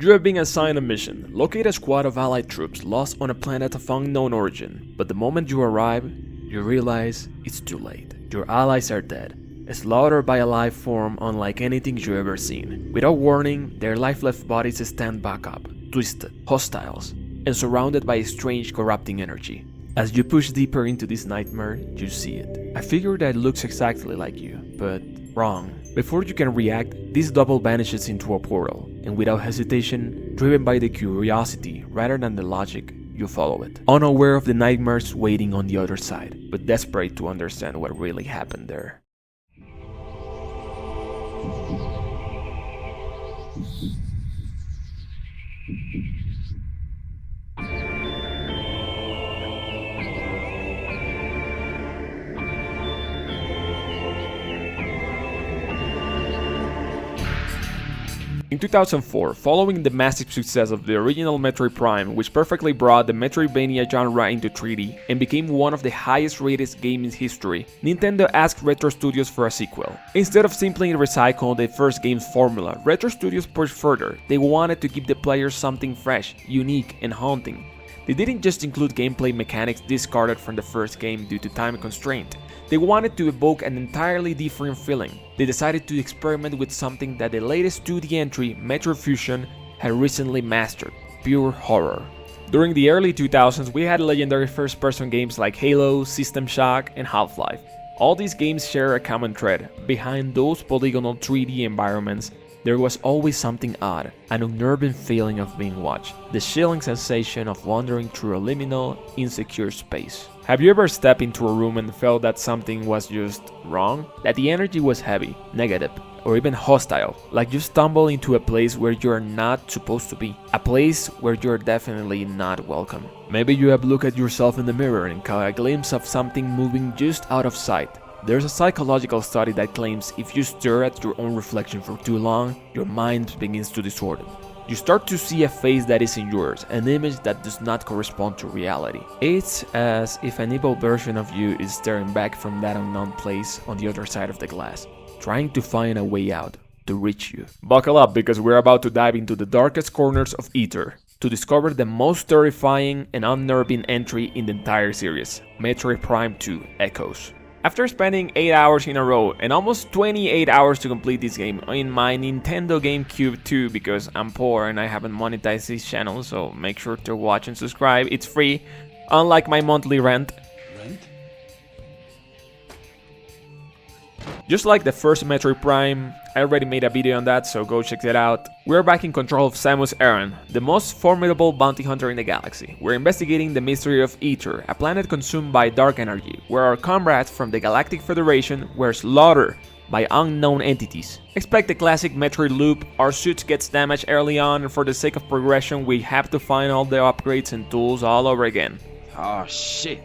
You have been assigned a mission. Locate a squad of allied troops lost on a planet of unknown origin. But the moment you arrive, you realize it's too late. Your allies are dead, slaughtered by a life form unlike anything you've ever seen. Without warning, their lifeless bodies stand back up, twisted, hostiles, and surrounded by a strange corrupting energy. As you push deeper into this nightmare, you see it. A figure that looks exactly like you, but wrong. Before you can react, this double vanishes into a portal, and without hesitation, driven by the curiosity rather than the logic, you follow it, unaware of the nightmares waiting on the other side, but desperate to understand what really happened there. In 2004, following the massive success of the original Metroid Prime, which perfectly brought the Metroidvania genre into 3D and became one of the highest rated games in history, Nintendo asked Retro Studios for a sequel. Instead of simply recycling the first game's formula, Retro Studios pushed further. They wanted to give the players something fresh, unique, and haunting. They didn't just include gameplay mechanics discarded from the first game due to time constraint. They wanted to evoke an entirely different feeling. They decided to experiment with something that the latest 2D entry, Metroid Fusion, had recently mastered: pure horror. During the early 2000s, we had legendary first-person games like Halo, System Shock, and Half-Life. All these games share a common thread. Behind those polygonal 3D environments, there was always something odd, an unnerving feeling of being watched, the chilling sensation of wandering through a liminal, insecure space. Have you ever stepped into a room and felt that something was just wrong? That the energy was heavy, negative, or even hostile, like you stumble into a place where you're not supposed to be, a place where you're definitely not welcome. Maybe you have looked at yourself in the mirror and caught a glimpse of something moving just out of sight. There's a psychological study that claims if you stare at your own reflection for too long, your mind begins to distort. You start to see a face that isn't yours, an image that does not correspond to reality. It's as if an evil version of you is staring back from that unknown place on the other side of the glass, trying to find a way out, to reach you. Buckle up, because we're about to dive into the darkest corners of Aether, to discover the most terrifying and unnerving entry in the entire series, Metroid Prime 2 Echoes. After spending 8 hours in a row and almost 28 hours to complete this game in my Nintendo GameCube too, because I'm poor and I haven't monetized this channel, so make sure to watch and subscribe, it's free, unlike my monthly rent. Just like the first Metroid Prime, I already made a video on that, so go check it out. We're back in control of Samus Aran, the most formidable bounty hunter in the galaxy. We're investigating the mystery of Aether, a planet consumed by dark energy, where our comrades from the Galactic Federation were slaughtered by unknown entities. Expect the classic Metroid loop: our suits gets damaged early on, and for the sake of progression we have to find all the upgrades and tools all over again. Oh shit,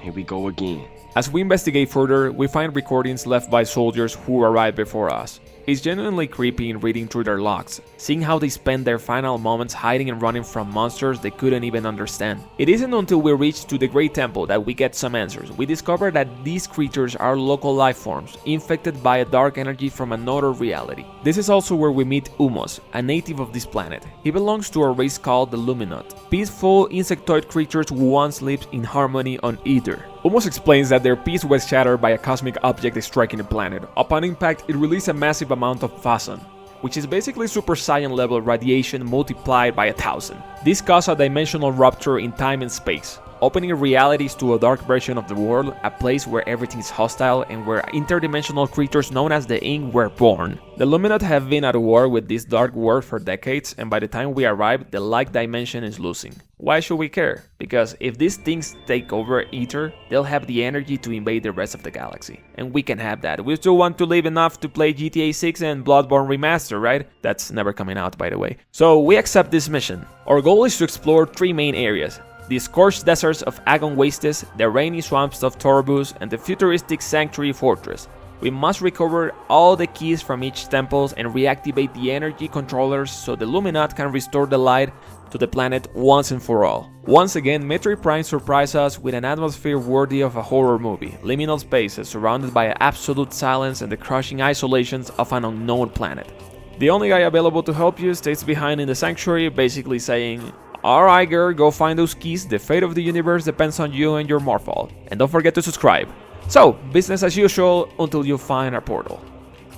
here we go again. As we investigate further, we find recordings left by soldiers who arrived before us. It's genuinely creepy in reading through their logs, seeing how they spend their final moments hiding and running from monsters they couldn't even understand. It isn't until we reach to the Great Temple that we get some answers. We discover that these creatures are local life forms, infected by a dark energy from another reality. This is also where we meet Umos, a native of this planet. He belongs to a race called the Liminal, peaceful insectoid creatures who once lived in harmony on Aether. Umos explains that their peace was shattered by a cosmic object striking the planet. Upon impact, it released a massive amount of Phason, which is basically Super Saiyan level radiation multiplied by 1,000. This caused a dimensional rupture in time and space, opening realities to a dark version of the world, a place where everything is hostile and where interdimensional creatures known as the Ink were born. The Luminat have been at war with this dark world for decades, and by the time we arrive, the light dimension is losing. Why should we care? Because if these things take over Aether, they'll have the energy to invade the rest of the galaxy. And we can have that. We still want to live enough to play GTA 6 and Bloodborne Remaster, right? That's never coming out, by the way. So we accept this mission. Our goal is to explore 3 main areas: the scorched deserts of Agon Wastes, the rainy swamps of Torvus, and the futuristic Sanctuary Fortress. We must recover all the keys from each temple and reactivate the energy controllers so the Luminat can restore the light to the planet once and for all. Once again, Metroid Prime surprises us with an atmosphere worthy of a horror movie. Liminal spaces surrounded by absolute silence and the crushing isolations of an unknown planet. The only guy available to help you stays behind in the sanctuary, basically saying, "Alright girl, go find those keys, the fate of the universe depends on you and your morphal. And don't forget to subscribe." So, business as usual until you find a portal.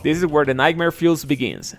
This is where the nightmare fuels begins.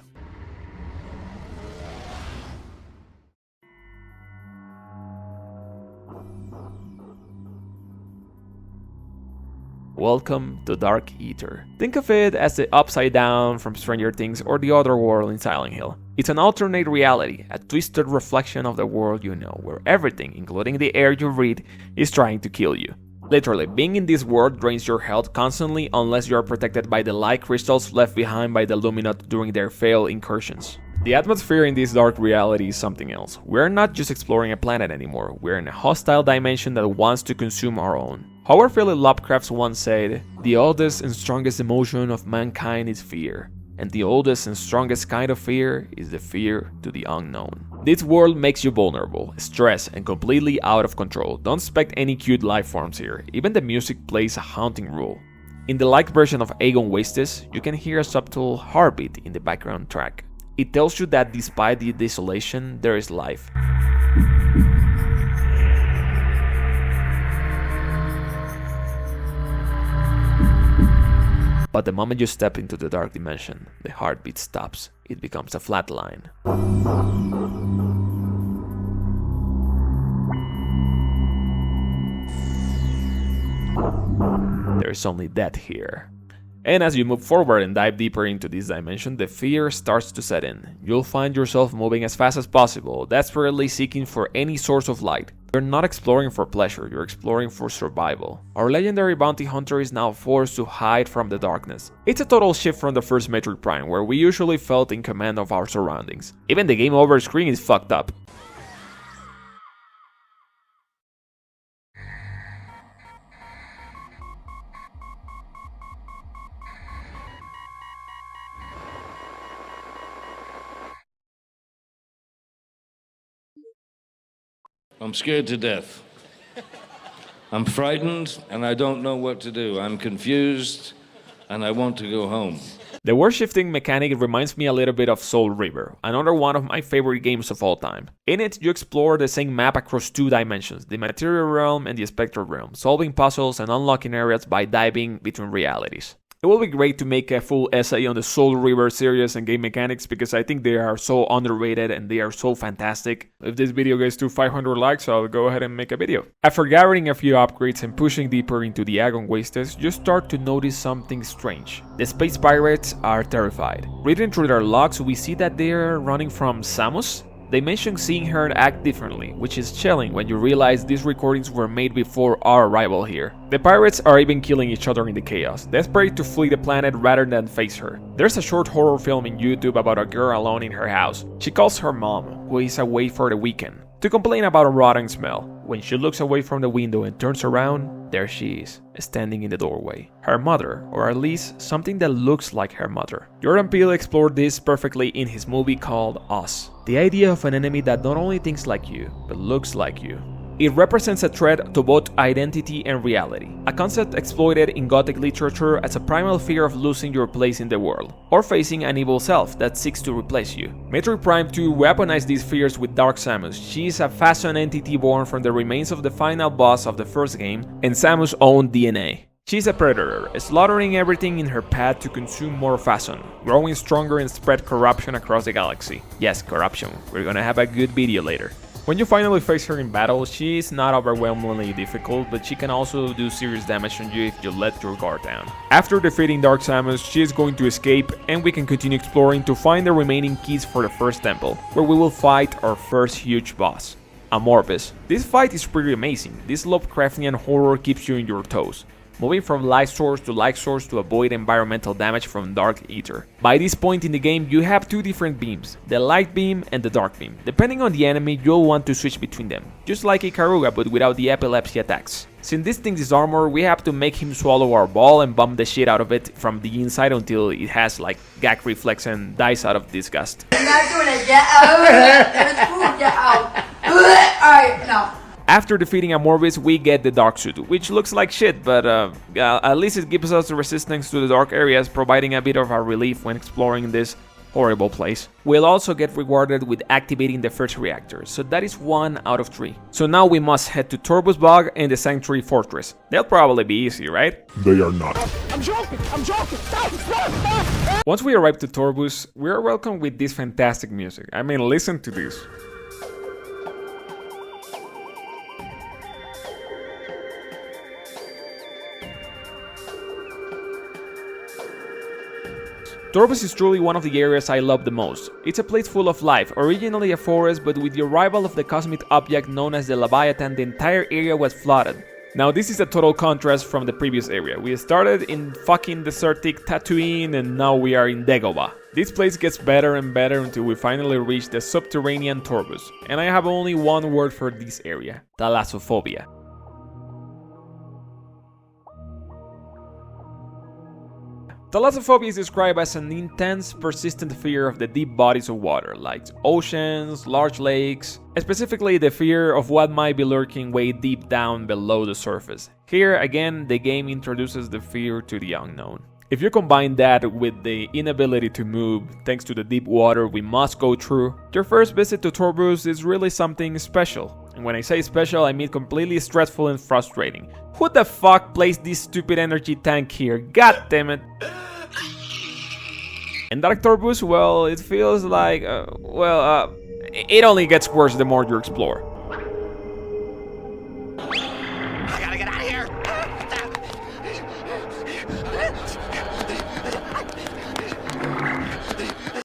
Welcome to Dark Aether. Think of it as the Upside Down from Stranger Things or the Other World in Silent Hill. It's an alternate reality, a twisted reflection of the world you know, where everything, including the air you breathe, is trying to kill you. Literally, being in this world drains your health constantly unless you are protected by the light crystals left behind by the Liminal during their failed incursions. The atmosphere in this dark reality is something else. We're not just exploring a planet anymore, we're in a hostile dimension that wants to consume our own. Howard Philip Lovecraft once said, "The oldest and strongest emotion of mankind is fear, and the oldest and strongest kind of fear is the fear to the unknown." This world makes you vulnerable, stressed, and completely out of control. Don't expect any cute life forms here, even the music plays a haunting role. In the light version of Aegon Wastes, you can hear a subtle heartbeat in the background track. It tells you that despite the desolation, there is life. But the moment you step into the dark dimension, the heartbeat stops. It becomes a flat line. There is only death here. And as you move forward and dive deeper into this dimension, the fear starts to set in. You'll find yourself moving as fast as possible, desperately seeking for any source of light. You're not exploring for pleasure, you're exploring for survival. Our legendary bounty hunter is now forced to hide from the darkness. It's a total shift from the first Metroid Prime, where we usually felt in command of our surroundings. Even the game over screen is fucked up. I'm scared to death. I'm frightened and I don't know what to do. I'm confused and I want to go home. The world shifting mechanic reminds me a little bit of Soul River, another one of my favorite games of all time. In it, you explore the same map across two dimensions, the material realm and the spectral realm, solving puzzles and unlocking areas by diving between realities. It will be great to make a full essay on the Soul River series and game mechanics because I think they are so underrated and they are so fantastic. If this video gets to 500 likes, I'll go ahead and make a video. After gathering a few upgrades and pushing deeper into the Aegon Wastes, you start to notice something strange. The space pirates are terrified. Reading through their logs, we see that they are running from Samus. They mention seeing her act differently, which is chilling when you realize these recordings were made before our arrival here. The pirates are even killing each other in the chaos, desperate to flee the planet rather than face her. There's a short horror film in YouTube about a girl alone in her house. She calls her mom, who is away for the weekend, to complain about a rotten smell. When she looks away from the window and turns around, there she is, standing in the doorway. Her mother, or at least something that looks like her mother. Jordan Peele explored this perfectly in his movie called Us. The idea of an enemy that not only thinks like you, but looks like you. It represents a threat to both identity and reality, a concept exploited in Gothic literature as a primal fear of losing your place in the world, or facing an evil self that seeks to replace you. Metroid Prime 2 weaponized these fears with Dark Samus. She is a Phazon entity born from the remains of the final boss of the first game, and Samus' own DNA. She's a predator, slaughtering everything in her path to consume more Phazon, growing stronger and spread corruption across the galaxy. Yes, corruption. We're gonna have a good video later. When you finally face her in battle, she is not overwhelmingly difficult, but she can also do serious damage on you if you let your guard down. After defeating Dark Samus, she is going to escape, and we can continue exploring to find the remaining keys for the first temple, where we will fight our first huge boss, Amorphis. This fight is pretty amazing. This Lovecraftian horror keeps you on your toes, moving from light source to avoid environmental damage from Dark Aether. By this point in the game, you have two different beams, the light beam and the dark beam. Depending on the enemy, you'll want to switch between them, just like Ikaruga but without the epilepsy attacks. Since this thing is armor, we have to make him swallow our ball and bump the shit out of it from the inside until it has like gag reflex and dies out of disgust. Alright, no. After defeating Amorphis, we get the Dark Suit, which looks like shit, but at least it gives us resistance to the dark areas, providing a bit of a relief when exploring this Horrible place. We'll also get rewarded with activating the first reactor, so that is 1 out of 3. So now we must head to Torvus Bog and the Sanctuary Fortress. They'll probably be easy, right? They are not. I'm joking! Stop! Once we arrive to Torvus, we are welcomed with this fantastic music. I mean, listen to this. Torvus is truly one of the areas I love the most. It's a place full of life, originally a forest, but with the arrival of the cosmic object known as the Leviathan, the entire area was flooded. Now this is a total contrast from the previous area. We started in fucking desertic Tatooine and now we are in Dagobah. This place gets better and better until we finally reach the subterranean Torvus. And I have only one word for this area: Thalassophobia. Thalassophobia is described as an intense, persistent fear of the deep bodies of water, like oceans, large lakes, specifically the fear of what might be lurking way deep down below the surface. Here, again, the game introduces the fear to the unknown. If you combine that with the inability to move, thanks to the deep water we must go through, your first visit to Torvus is really something special. And when I say special, I mean completely stressful and frustrating. Who the fuck placed this stupid energy tank here? God damn it! And Dark Torvus, well, it feels like, it only gets worse the more you explore. I gotta get out of here!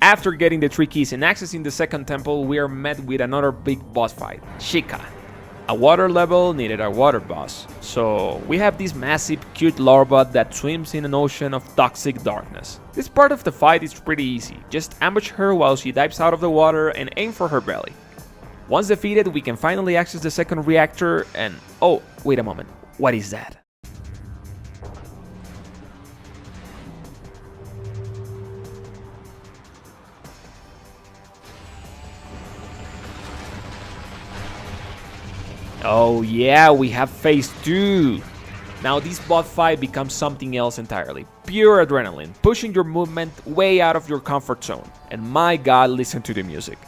After getting the 3 keys and accessing the second temple, we are met with another big boss fight, Chica. A water level needed a water boss, so we have this massive cute larva that swims in an ocean of toxic darkness. This part of the fight is pretty easy, just ambush her while she dives out of the water and aim for her belly. Once defeated, we can finally access the second reactor and... oh, wait a moment, what is that? Oh yeah, we have phase 2. Now this boss fight becomes something else entirely. Pure adrenaline, pushing your movement way out of your comfort zone. And my god, listen to the music.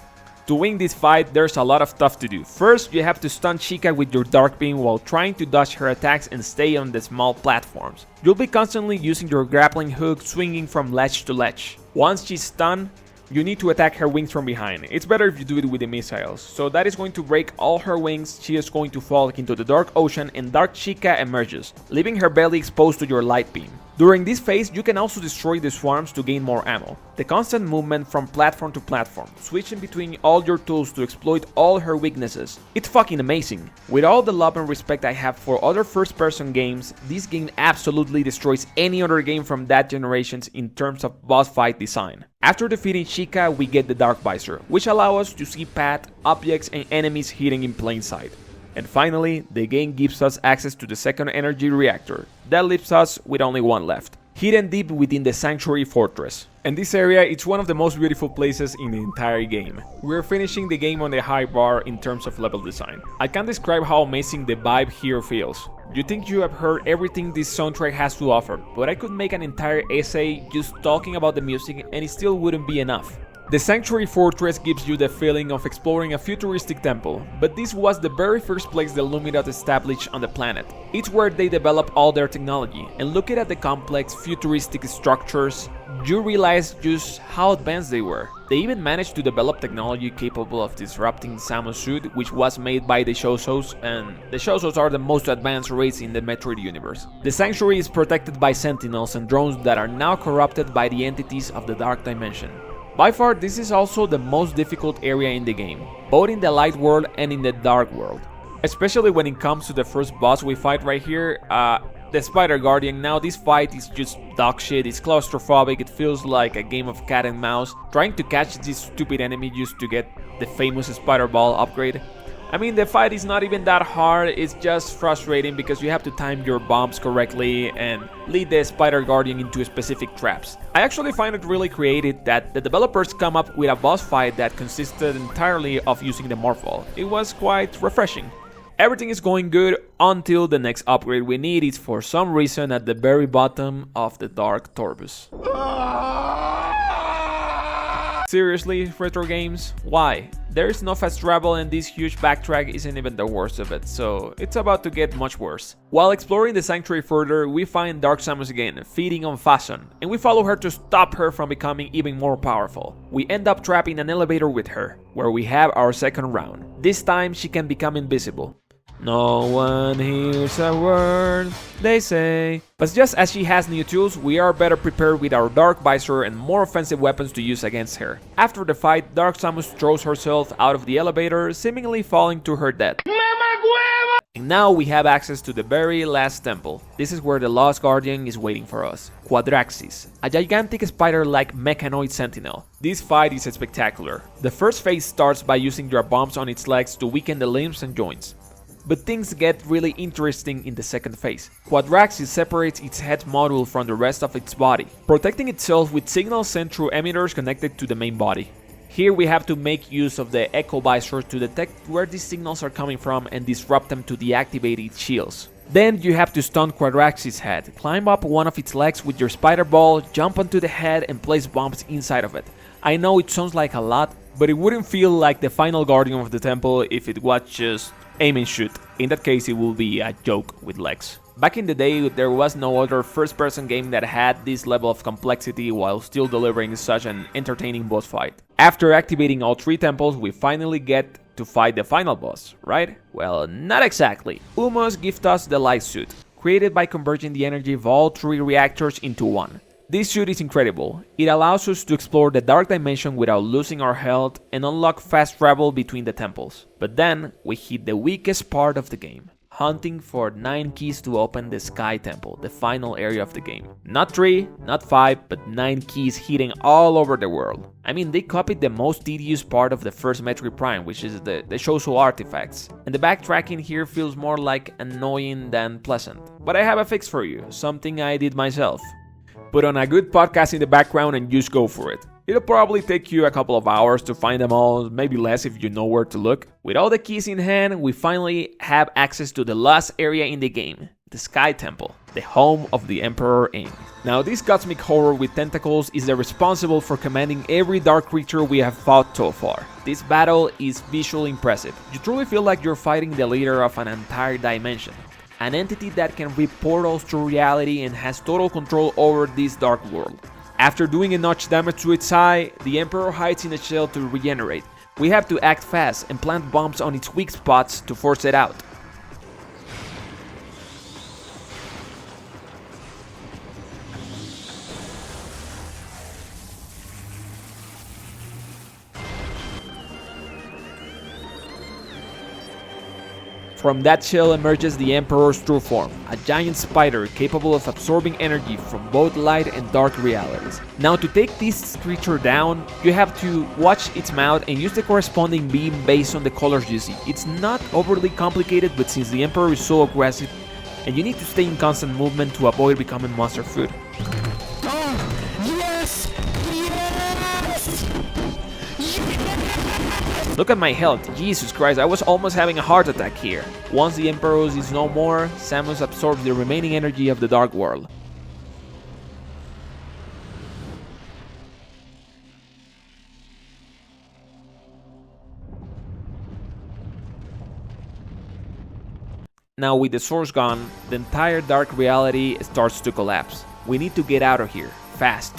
To win this fight, there's a lot of stuff to do. First, you have to stun Chica with your Dark Beam while trying to dodge her attacks and stay on the small platforms. You'll be constantly using your grappling hook, swinging from ledge to ledge. Once she's stunned, you need to attack her wings from behind. It's better if you do it with the missiles. So that is going to break all her wings, she is going to fall into the dark ocean and Dark Chica emerges, leaving her belly exposed to your light beam. During this phase, you can also destroy the swarms to gain more ammo. The constant movement from platform to platform, switching between all your tools to exploit all her weaknesses. It's fucking amazing. With all the love and respect I have for other first-person games, this game absolutely destroys any other game from that generation in terms of boss fight design. After defeating Chica, we get the Dark Visor, which allows us to see paths, objects and enemies hidden in plain sight. And finally, the game gives us access to the second energy reactor. That leaves us with only one left, hidden deep within the Sanctuary Fortress. And this area, it's one of the most beautiful places in the entire game. We're finishing the game on the high bar in terms of level design. I can't describe how amazing the vibe here feels. You think you have heard everything this soundtrack has to offer, but I could make an entire essay just talking about the music and it still wouldn't be enough. The Sanctuary Fortress gives you the feeling of exploring a futuristic temple, but this was the very first place the Luminal established on the planet. It's where they developed all their technology, and looking at the complex futuristic structures, you realize just how advanced they were. They even managed to develop technology capable of disrupting Samus' suit, which was made by the Shosos, and the Shosos are the most advanced race in the Metroid universe. The Sanctuary is protected by sentinels and drones that are now corrupted by the entities of the Dark Dimension. By far, this is also the most difficult area in the game, both in the light world and in the dark world. Especially when it comes to the first boss we fight right here, the Spider Guardian. Now this fight is just dog shit, it's claustrophobic, it feels like a game of cat and mouse, trying to catch this stupid enemy just to get the famous Spider Ball upgrade. I mean, the fight is not even that hard, it's just frustrating because you have to time your bombs correctly and lead the Spider Guardian into specific traps. I actually find it really creative that the developers come up with a boss fight that consisted entirely of using the Morphball. It was quite refreshing. Everything is going good until the next upgrade we need is for some reason at the very bottom of the Dark Torvus. Seriously, retro games? Why? There is no fast travel and this huge backtrack isn't even the worst of it, so it's about to get much worse. While exploring the sanctuary further, we find Dark Samus again, feeding on Fason, and we follow her to stop her from becoming even more powerful. We end up trapped in an elevator with her, where we have our second round. This time she can become invisible. No one hears a word they say. But just as she has new tools, we are better prepared with our Dark Visor and more offensive weapons to use against her. After the fight, Dark Samus throws herself out of the elevator, seemingly falling to her death. And now we have access to the very last temple. This is where the Lost Guardian is waiting for us. Quadraxis, a gigantic spider-like mechanoid sentinel. This fight is spectacular. The first phase starts by using your bombs on its legs to weaken the limbs and joints. But things get really interesting in the second phase. Quadraxis separates its head module from the rest of its body, protecting itself with signals sent through emitters connected to the main body. Here we have to make use of the Echo Visor to detect where these signals are coming from and disrupt them to deactivate its shields. Then you have to stun Quadraxis' head, climb up one of its legs with your spider ball, jump onto the head and place bombs inside of it. I know it sounds like a lot, but it wouldn't feel like the final guardian of the temple if it was just aim and shoot. In that case, it will be a joke with legs. Back in the day, there was no other first-person game that had this level of complexity while still delivering such an entertaining boss fight. After activating all 3 temples, we finally get to fight the final boss, right? Well, not exactly. Umos gives us the Light Suit, created by converging the energy of all 3 reactors into one. This suit is incredible. It allows us to explore the Dark Dimension without losing our health and unlock fast travel between the temples. But then, we hit the weakest part of the game, hunting for 9 keys to open the Sky Temple, the final area of the game. Not 3, not 5, but 9 keys hidden all over the world. I mean, they copied the most tedious part of the first Metroid Prime, which is the Shoso artifacts. And the backtracking here feels more like annoying than pleasant. But I have a fix for you, something I did myself. Put on a good podcast in the background and just go for it. It'll probably take you a couple of hours to find them all, maybe less if you know where to look. With all the keys in hand, we finally have access to the last area in the game, the Sky Temple, the home of the Emperor Aang. Now this cosmic horror with tentacles is the responsible for commanding every dark creature we have fought so far. This battle is visually impressive. You truly feel like you're fighting the leader of an entire dimension. An entity that can rip portals to reality and has total control over this dark world. After doing enough damage to its eye, the Emperor hides in a shell to regenerate. We have to act fast and plant bombs on its weak spots to force it out. From that shell emerges the Emperor's true form, a giant spider capable of absorbing energy from both light and dark realities. Now to take this creature down, you have to watch its mouth and use the corresponding beam based on the colors you see. It's not overly complicated, but since the Emperor is so aggressive, and you need to stay in constant movement to avoid becoming monster food. Yes! Yes! Look at my health, Jesus Christ, I was almost having a heart attack here. Once the Emperor is no more, Samus absorbs the remaining energy of the Dark World. Now with the source gone, the entire dark reality starts to collapse. We need to get out of here, fast.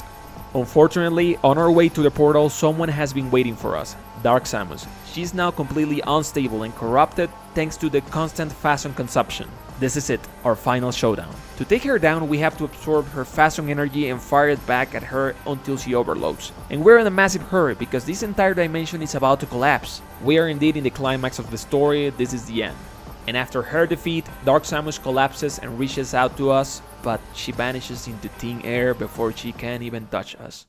Unfortunately, on our way to the portal, someone has been waiting for us, Dark Samus. She's now completely unstable and corrupted thanks to the constant Fason consumption. This is it, our final showdown. To take her down, we have to absorb her Fason energy and fire it back at her until she overloads. And we're in a massive hurry because this entire dimension is about to collapse. We are indeed in the climax of the story, this is the end. And after her defeat, Dark Samus collapses and reaches out to us, but she vanishes into thin air before she can even touch us.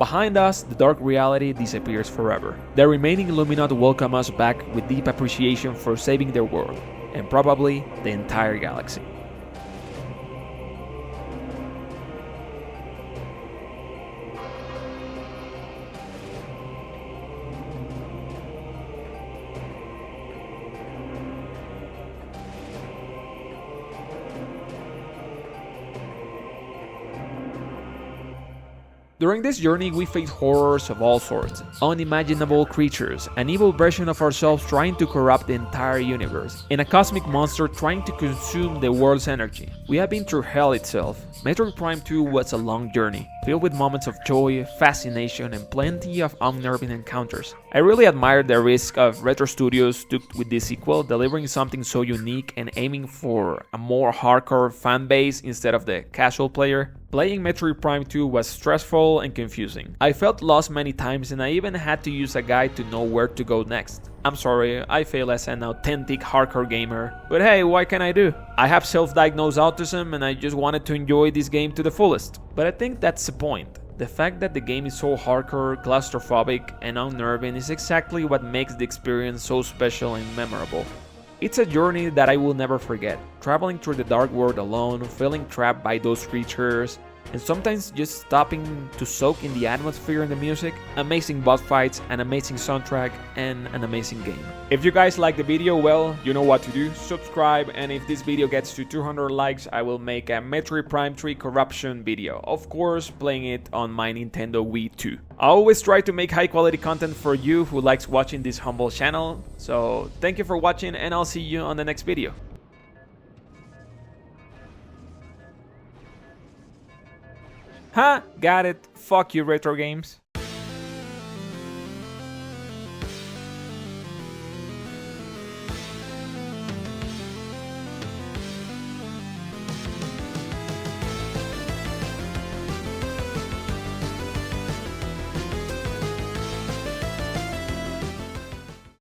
Behind us, the dark reality disappears forever. The remaining Luminat welcome us back with deep appreciation for saving their world, and probably the entire galaxy. During this journey, we face horrors of all sorts, unimaginable creatures, an evil version of ourselves trying to corrupt the entire universe, and a cosmic monster trying to consume the world's energy. We have been through hell itself. Metroid Prime 2 was a long journey, filled with moments of joy, fascination, and plenty of unnerving encounters. I really admire the risk of Retro Studios took with this sequel, delivering something so unique and aiming for a more hardcore fan base instead of the casual player. Playing Metroid Prime 2 was stressful and confusing. I felt lost many times and I even had to use a guide to know where to go next. I'm sorry, I fail as an authentic hardcore gamer, but hey, what can I do? I have self-diagnosed autism and I just wanted to enjoy this game to the fullest. But I think that's the point. The fact that the game is so hardcore, claustrophobic, and unnerving is exactly what makes the experience so special and memorable. It's a journey that I will never forget, traveling through the dark world alone, feeling trapped by those creatures, and sometimes just stopping to soak in the atmosphere and the music, amazing boss fights, an amazing soundtrack, and an amazing game. If you guys like the video, well, you know what to do, subscribe, and if this video gets to 200 likes, I will make a Metroid Prime 3 corruption video, of course playing it on my Nintendo Wii 2. I always try to make high quality content for you who likes watching this humble channel, so thank you for watching and I'll see you on the next video. Ha! Got it. Fuck you, retro games.